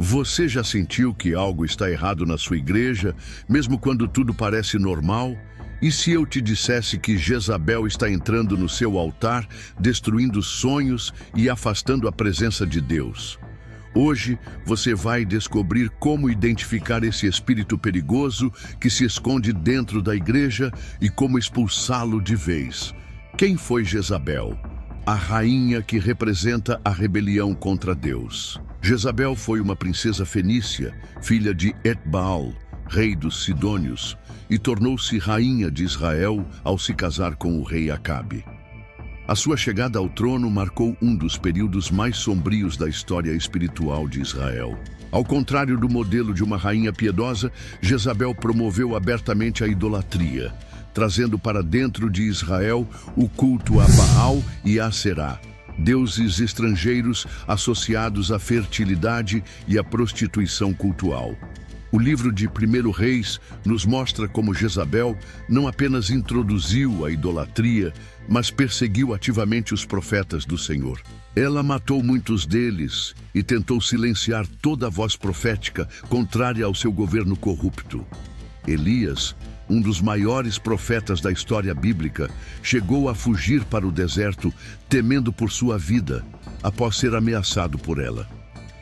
Você já sentiu que algo está errado na sua igreja, mesmo quando tudo parece normal? E se eu te dissesse que Jezabel está entrando no seu altar, destruindo sonhos e afastando a presença de Deus? Hoje, você vai descobrir como identificar esse espírito perigoso que se esconde dentro da igreja e como expulsá-lo de vez. Quem foi Jezabel? A rainha que representa a rebelião contra Deus. Jezabel foi uma princesa fenícia, filha de Etbaal, rei dos Sidônios, e tornou-se rainha de Israel ao se casar com o rei Acabe. A sua chegada ao trono marcou um dos períodos mais sombrios da história espiritual de Israel. Ao contrário do modelo de uma rainha piedosa, Jezabel promoveu abertamente a idolatria, trazendo para dentro de Israel o culto a Baal e a Aserá, deuses estrangeiros associados à fertilidade e à prostituição cultual. O livro de 1 Reis nos mostra como Jezabel não apenas introduziu a idolatria, mas perseguiu ativamente os profetas do Senhor. Ela matou muitos deles e tentou silenciar toda a voz profética contrária ao seu governo corrupto. Elias, um dos maiores profetas da história bíblica, chegou a fugir para o deserto, temendo por sua vida, após ser ameaçado por ela.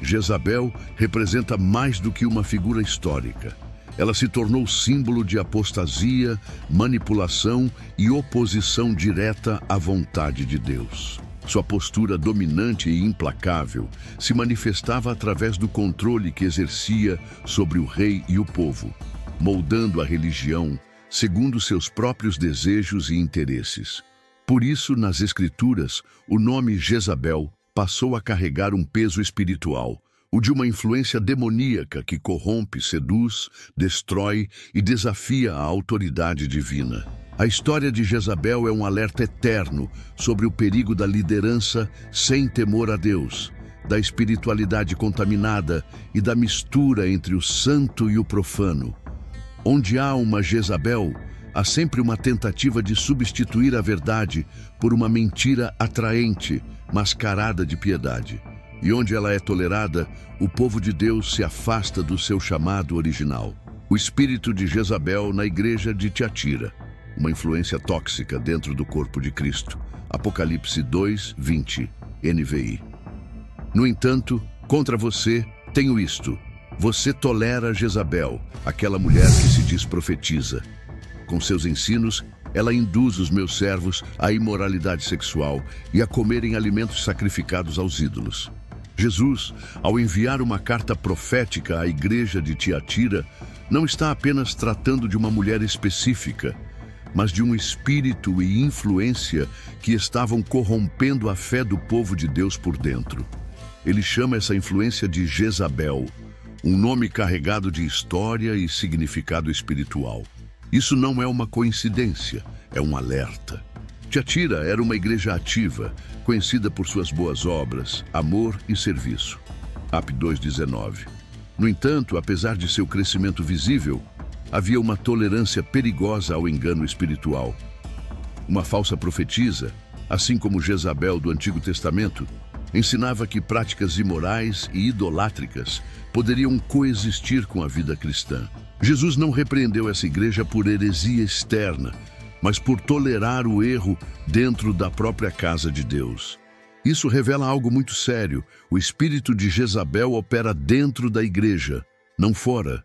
Jezabel representa mais do que uma figura histórica. Ela se tornou símbolo de apostasia, manipulação e oposição direta à vontade de Deus. Sua postura dominante e implacável se manifestava através do controle que exercia sobre o rei e o povo, moldando a religião segundo seus próprios desejos e interesses. Por isso, nas Escrituras, o nome Jezabel passou a carregar um peso espiritual, o de uma influência demoníaca que corrompe, seduz, destrói e desafia a autoridade divina. A história de Jezabel é um alerta eterno sobre o perigo da liderança sem temor a Deus, da espiritualidade contaminada e da mistura entre o santo e o profano. Onde há uma Jezabel, há sempre uma tentativa de substituir a verdade por uma mentira atraente, mascarada de piedade. E onde ela é tolerada, o povo de Deus se afasta do seu chamado original. O espírito de Jezabel na igreja de Tiatira, uma influência tóxica dentro do corpo de Cristo. Apocalipse 2:20, NVI. No entanto, contra você, tenho isto. Você tolera Jezabel, aquela mulher que se diz profetiza. Com seus ensinos, ela induz os meus servos à imoralidade sexual e a comerem alimentos sacrificados aos ídolos. Jesus, ao enviar uma carta profética à igreja de Tiatira, não está apenas tratando de uma mulher específica, mas de um espírito e influência que estavam corrompendo a fé do povo de Deus por dentro. Ele chama essa influência de Jezabel, um nome carregado de história e significado espiritual. Isso não é uma coincidência, é um alerta. Tiatira era uma igreja ativa, conhecida por suas boas obras, amor e serviço. Ap 2:19. No entanto, apesar de seu crescimento visível, havia uma tolerância perigosa ao engano espiritual. Uma falsa profetisa, assim como Jezabel do Antigo Testamento, ensinava que práticas imorais e idolátricas poderiam coexistir com a vida cristã. Jesus não repreendeu essa igreja por heresia externa, mas por tolerar o erro dentro da própria casa de Deus. Isso revela algo muito sério. O espírito de Jezabel opera dentro da igreja, não fora.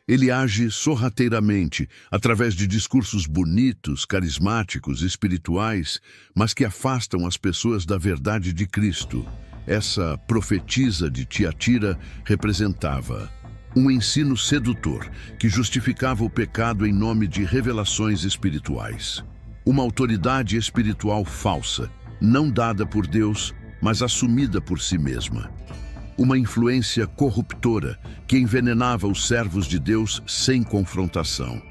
Ele age sorrateiramente, através de discursos bonitos, carismáticos, espirituais, mas que afastam as pessoas da verdade de Cristo. Essa profetisa de Tiatira representava um ensino sedutor que justificava o pecado em nome de revelações espirituais. Uma autoridade espiritual falsa, não dada por Deus, mas assumida por si mesma. Uma influência corruptora que envenenava os servos de Deus sem confrontação.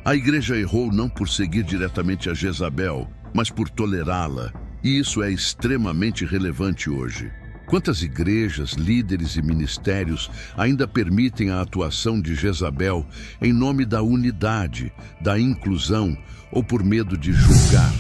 A igreja errou não por seguir diretamente a Jezabel, mas por tolerá-la, e isso é extremamente relevante hoje. Quantas igrejas, líderes e ministérios ainda permitem a atuação de Jezabel em nome da unidade, da inclusão ou por medo de julgar?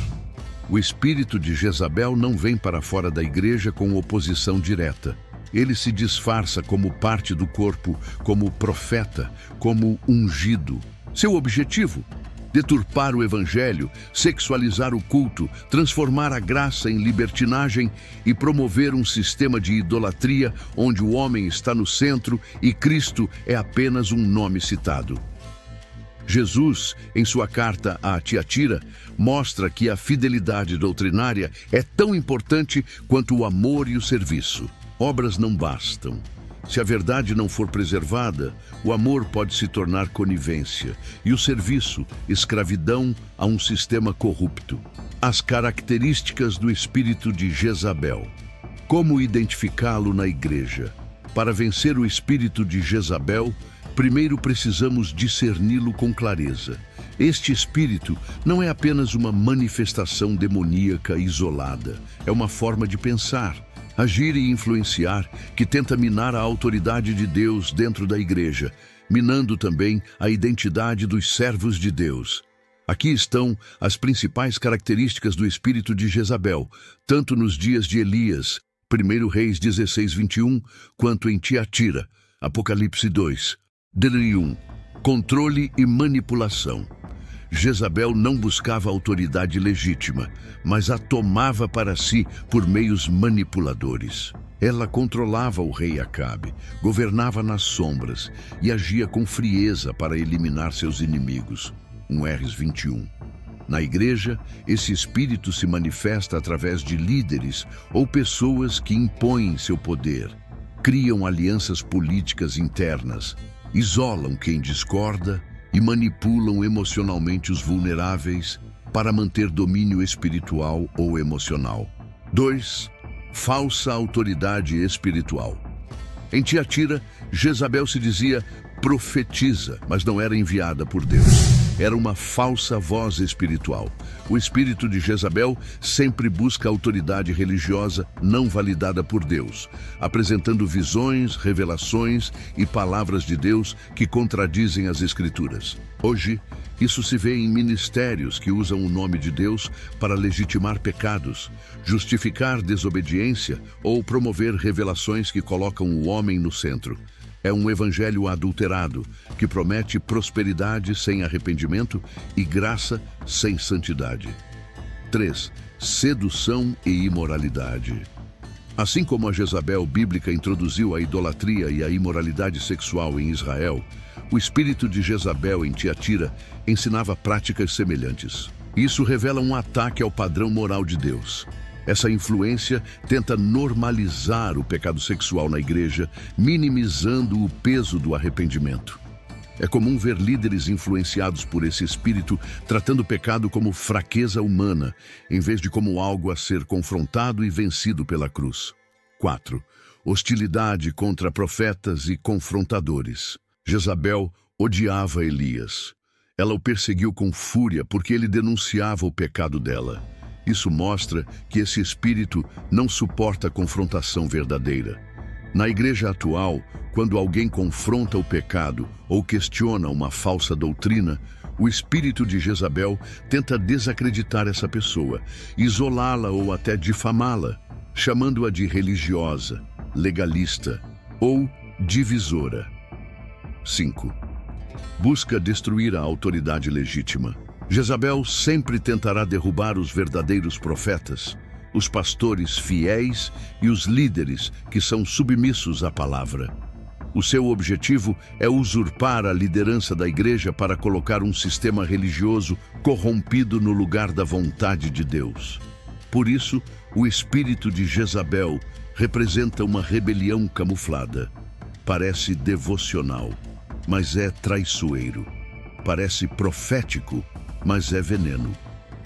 O espírito de Jezabel não vem para fora da igreja com oposição direta. Ele se disfarça como parte do corpo, como profeta, como ungido. Seu objetivo? Deturpar o evangelho, sexualizar o culto, transformar a graça em libertinagem e promover um sistema de idolatria onde o homem está no centro e Cristo é apenas um nome citado. Jesus, em sua carta a Tiatira, mostra que a fidelidade doutrinária é tão importante quanto o amor e o serviço. Obras não bastam. Se a verdade não for preservada, o amor pode se tornar conivência e o serviço, escravidão a um sistema corrupto. As características do espírito de Jezabel. Como identificá-lo na igreja? Para vencer o espírito de Jezabel, primeiro precisamos discerni-lo com clareza. Este espírito não é apenas uma manifestação demoníaca isolada, é uma forma de pensar, agir e influenciar que tenta minar a autoridade de Deus dentro da igreja, minando também a identidade dos servos de Deus. Aqui estão as principais características do espírito de Jezabel, tanto nos dias de Elias, 1 Reis 16:21, quanto em Tiatira, Apocalipse 2. Dele 1. Controle e manipulação. Jezabel não buscava autoridade legítima, mas a tomava para si por meios manipuladores. Ela controlava o rei Acabe, governava nas sombras e agia com frieza para eliminar seus inimigos. 1 Reis 21. Na igreja, esse espírito se manifesta através de líderes ou pessoas que impõem seu poder, criam alianças políticas internas, isolam quem discorda e manipulam emocionalmente os vulneráveis para manter domínio espiritual ou emocional. 2. Falsa autoridade espiritual. Em Tiatira, Jezabel se dizia profetiza, mas não era enviada por Deus. Era uma falsa voz espiritual. O espírito de Jezabel sempre busca autoridade religiosa não validada por Deus, apresentando visões, revelações e palavras de Deus que contradizem as Escrituras. Hoje, isso se vê em ministérios que usam o nome de Deus para legitimar pecados, justificar desobediência ou promover revelações que colocam o homem no centro. É um evangelho adulterado, que promete prosperidade sem arrependimento e graça sem santidade. 3. Sedução e imoralidade. Assim como a Jezabel bíblica introduziu a idolatria e a imoralidade sexual em Israel, o espírito de Jezabel em Tiatira ensinava práticas semelhantes. Isso revela um ataque ao padrão moral de Deus. Essa influência tenta normalizar o pecado sexual na igreja, minimizando o peso do arrependimento. É comum ver líderes influenciados por esse espírito tratando o pecado como fraqueza humana, em vez de como algo a ser confrontado e vencido pela cruz. 4. Hostilidade contra profetas e confrontadores. Jezabel odiava Elias. Ela o perseguiu com fúria porque ele denunciava o pecado dela. Isso mostra que esse espírito não suporta a confrontação verdadeira. Na igreja atual, quando alguém confronta o pecado ou questiona uma falsa doutrina, o espírito de Jezabel tenta desacreditar essa pessoa, isolá-la ou até difamá-la, chamando-a de religiosa, legalista ou divisora. 5. Busca destruir a autoridade legítima. Jezabel sempre tentará derrubar os verdadeiros profetas, os pastores fiéis e os líderes que são submissos à palavra. O seu objetivo é usurpar a liderança da igreja para colocar um sistema religioso corrompido no lugar da vontade de Deus. Por isso, o espírito de Jezabel representa uma rebelião camuflada. Parece devocional, mas é traiçoeiro. Parece profético, mas é veneno.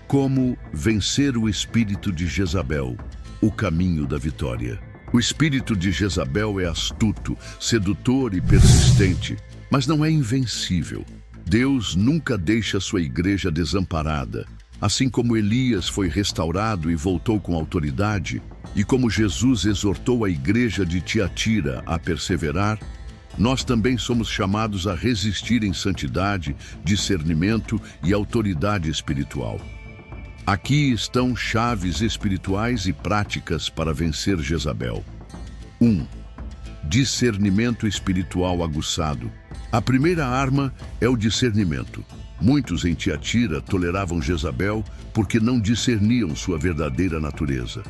Como vencer o espírito de Jezabel? O caminho da vitória. O espírito de Jezabel é astuto, sedutor e persistente, mas não é invencível. Deus nunca deixa sua igreja desamparada. Assim como Elias foi restaurado e voltou com autoridade, e como Jesus exortou a igreja de Tiatira a perseverar, nós também somos chamados a resistir em santidade, discernimento e autoridade espiritual. Aqui estão chaves espirituais e práticas para vencer Jezabel. 1. discernimento espiritual aguçado. A primeira arma é o discernimento. Muitos em Tiatira toleravam Jezabel porque não discerniam sua verdadeira natureza.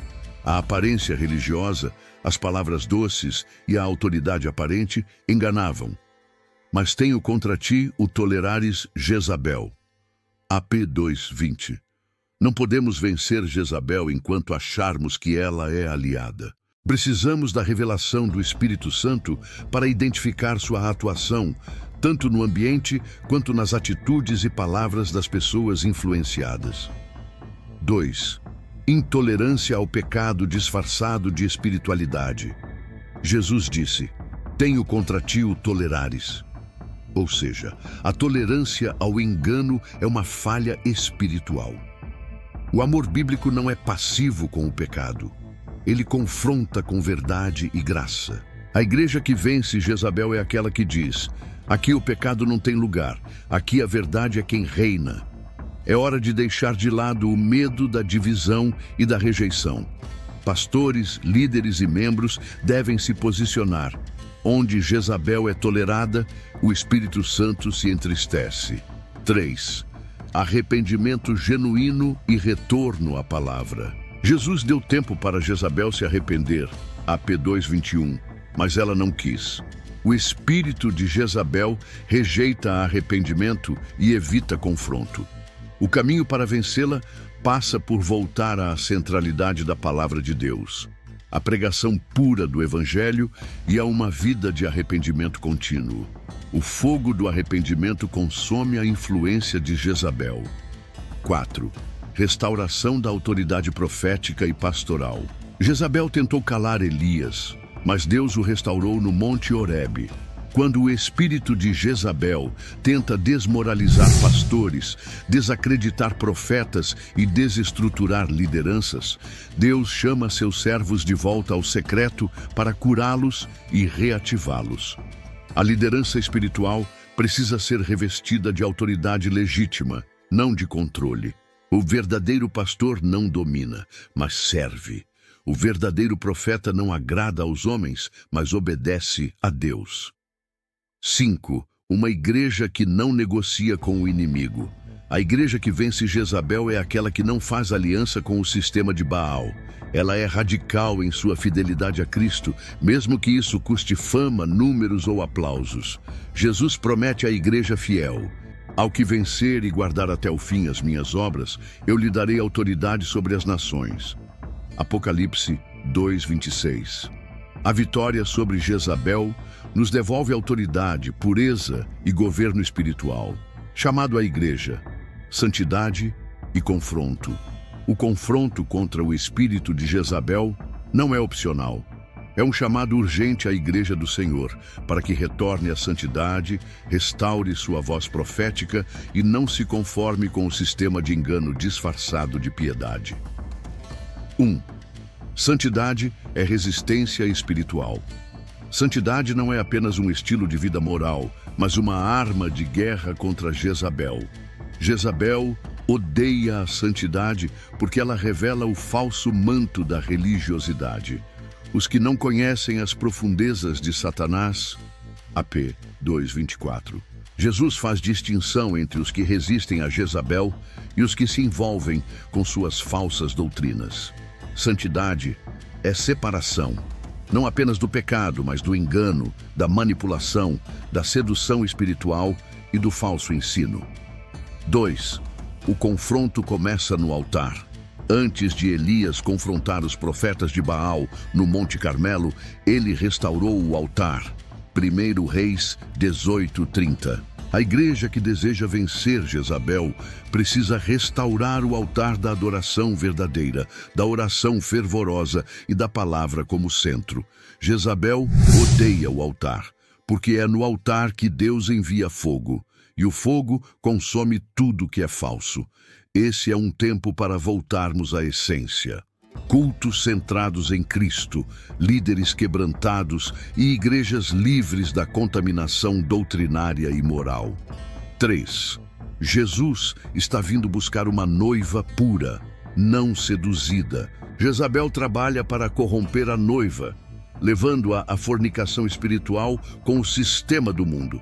A aparência religiosa, as palavras doces e a autoridade aparente enganavam. Mas tenho contra ti o tolerares Jezabel. AP 2:20. Não podemos vencer Jezabel enquanto acharmos que ela é aliada. Precisamos da revelação do Espírito Santo para identificar sua atuação, tanto no ambiente quanto nas atitudes e palavras das pessoas influenciadas. 2. Intolerância ao pecado disfarçado de espiritualidade. Jesus disse: tenho contra ti o tolerares. Ou seja, a tolerância ao engano é uma falha espiritual. O amor bíblico não é passivo com o pecado. Ele confronta com verdade e graça. A igreja que vence Jezabel é aquela que diz: aqui o pecado não tem lugar, aqui a verdade é quem reina. É hora de deixar de lado o medo da divisão e da rejeição. Pastores, líderes e membros devem se posicionar. Onde Jezabel é tolerada, o Espírito Santo se entristece. 3. Arrependimento genuíno e retorno à palavra. Jesus deu tempo para Jezabel se arrepender, AP 2:21, mas ela não quis. O espírito de Jezabel rejeita arrependimento e evita confronto. O caminho para vencê-la passa por voltar à centralidade da palavra de Deus, a pregação pura do Evangelho e a uma vida de arrependimento contínuo. O fogo do arrependimento consome a influência de Jezabel. 4. Restauração da autoridade profética e pastoral. Jezabel tentou calar Elias, mas Deus o restaurou no Monte Horebe. Quando o espírito de Jezabel tenta desmoralizar pastores, desacreditar profetas e desestruturar lideranças, Deus chama seus servos de volta ao secreto para curá-los e reativá-los. A liderança espiritual precisa ser revestida de autoridade legítima, não de controle. O verdadeiro pastor não domina, mas serve. O verdadeiro profeta não agrada aos homens, mas obedece a Deus. 5. Uma igreja que não negocia com o inimigo. A igreja que vence Jezabel é aquela que não faz aliança com o sistema de Baal. Ela é radical em sua fidelidade a Cristo, mesmo que isso custe fama, números ou aplausos. Jesus promete à igreja fiel: ao que vencer e guardar até o fim as minhas obras, eu lhe darei autoridade sobre as nações. Apocalipse 2:26. A vitória sobre Jezabel nos devolve autoridade, pureza e governo espiritual. Chamado à igreja: santidade e confronto. O confronto contra o espírito de Jezabel não é opcional. É um chamado urgente à igreja do Senhor, para que retorne à santidade, restaure sua voz profética e não se conforme com o sistema de engano disfarçado de piedade. 1. Santidade é resistência espiritual. Santidade não é apenas um estilo de vida moral, mas uma arma de guerra contra Jezabel. Jezabel odeia a santidade porque ela revela o falso manto da religiosidade. Os que não conhecem as profundezas de Satanás, AP 2:24. Jesus faz distinção entre os que resistem a Jezabel e os que se envolvem com suas falsas doutrinas. Santidade é separação, não apenas do pecado, mas do engano, da manipulação, da sedução espiritual e do falso ensino. 2. O confronto começa no altar. Antes de Elias confrontar os profetas de Baal no Monte Carmelo, ele restaurou o altar. 1 Reis 18:30. A igreja que deseja vencer Jezabel precisa restaurar o altar da adoração verdadeira, da oração fervorosa e da palavra como centro. Jezabel odeia o altar, porque é no altar que Deus envia fogo, e o fogo consome tudo que é falso. Esse é um tempo para voltarmos à essência. Cultos centrados em Cristo, líderes quebrantados e igrejas livres da contaminação doutrinária e moral. 3. Jesus está vindo buscar uma noiva pura, não seduzida. Jezabel trabalha para corromper a noiva. levando-a à fornicação espiritual com o sistema do mundo.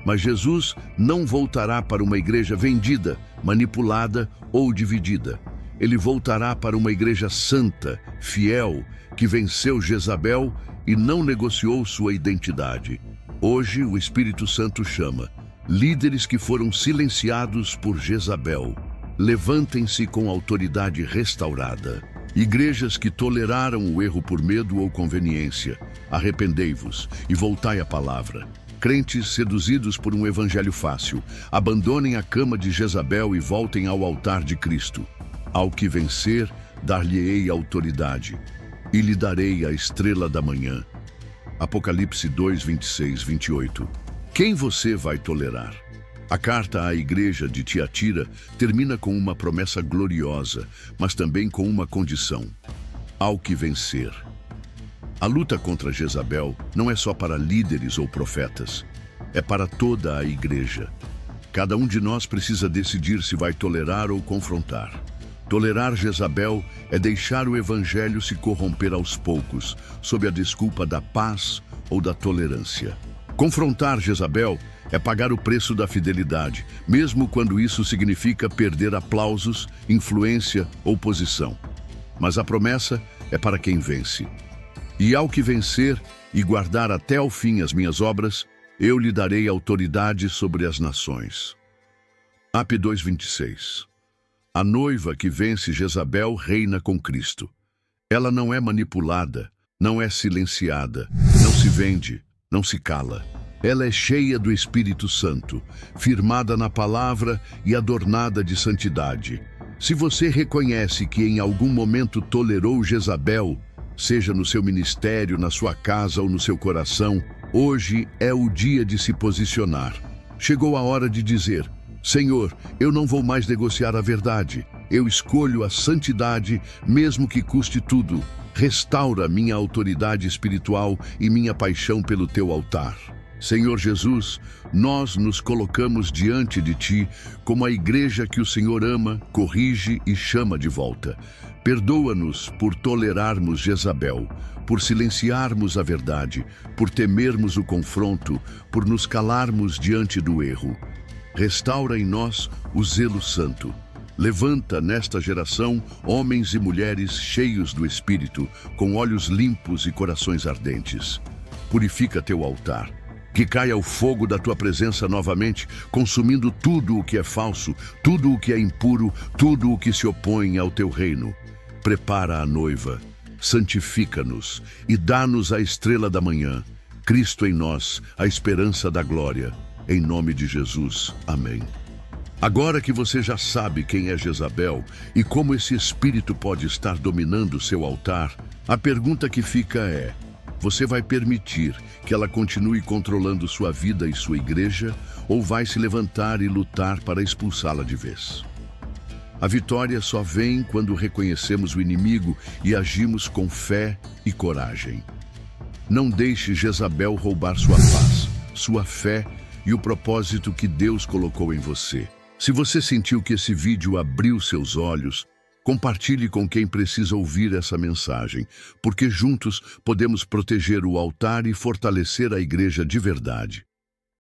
Mas Jesus não voltará para uma igreja vendida, manipulada ou dividida. Ele voltará para uma igreja santa, fiel, que venceu Jezabel e não negociou sua identidade. Hoje, o Espírito Santo chama líderes que foram silenciados por Jezabel. Levantem-se com autoridade restaurada. Igrejas que toleraram o erro por medo ou conveniência. Arrependei-vos e voltai à palavra. Crentes seduzidos por um evangelho fácil, abandonem a cama de Jezabel e voltem ao altar de Cristo. Ao que vencer, dar-lhe-ei autoridade, e lhe darei a estrela da manhã. Apocalipse 2, 26, 28. Quem você vai tolerar? A carta à igreja de Tiatira termina com uma promessa gloriosa, mas também com uma condição: ao que vencer. A luta contra Jezabel não é só para líderes ou profetas, é para toda a igreja. Cada um de nós precisa decidir se vai tolerar ou confrontar. Tolerar Jezabel é deixar o evangelho se corromper aos poucos, sob a desculpa da paz ou da tolerância. Confrontar Jezabel é pagar o preço da fidelidade, mesmo quando isso significa perder aplausos, influência ou posição. Mas a promessa é para quem vence. E ao que vencer e guardar até ao fim as minhas obras, eu lhe darei autoridade sobre as nações. Ap 2:26. A noiva que vence Jezabel reina com Cristo. Ela não é manipulada, não é silenciada, não se vende, não se cala. Ela é cheia do Espírito Santo, firmada na palavra e adornada de santidade. Se você reconhece que em algum momento tolerou Jezabel, seja no seu ministério, na sua casa ou no seu coração, hoje é o dia de se posicionar. Chegou a hora de dizer: Senhor, eu não vou mais negociar a verdade. Eu escolho a santidade, mesmo que custe tudo. Restaura minha autoridade espiritual e minha paixão pelo teu altar. Senhor Jesus, nós nos colocamos diante de Ti como a igreja que o Senhor ama, corrige e chama de volta. Perdoa-nos por tolerarmos Jezabel, por silenciarmos a verdade, por temermos o confronto, por nos calarmos diante do erro. Restaura em nós o zelo santo. Levanta nesta geração homens e mulheres cheios do Espírito, com olhos limpos e corações ardentes. Purifica teu altar. Que caia o fogo da tua presença novamente, consumindo tudo o que é falso, tudo o que é impuro, tudo o que se opõe ao teu reino. Prepara a noiva, santifica-nos e dá-nos a estrela da manhã. Cristo em nós, a esperança da glória. Em nome de Jesus. Amém. Agora que você já sabe quem é Jezabel e como esse espírito pode estar dominando seu altar, a pergunta que fica é: você vai permitir que ela continue controlando sua vida e sua igreja, ou vai se levantar e lutar para expulsá-la de vez? A vitória só vem quando reconhecemos o inimigo e agimos com fé e coragem. Não deixe Jezabel roubar sua paz, sua fé e o propósito que Deus colocou em você. Se você sentiu que esse vídeo abriu seus olhos, compartilhe com quem precisa ouvir essa mensagem, porque juntos podemos proteger o altar e fortalecer a igreja de verdade.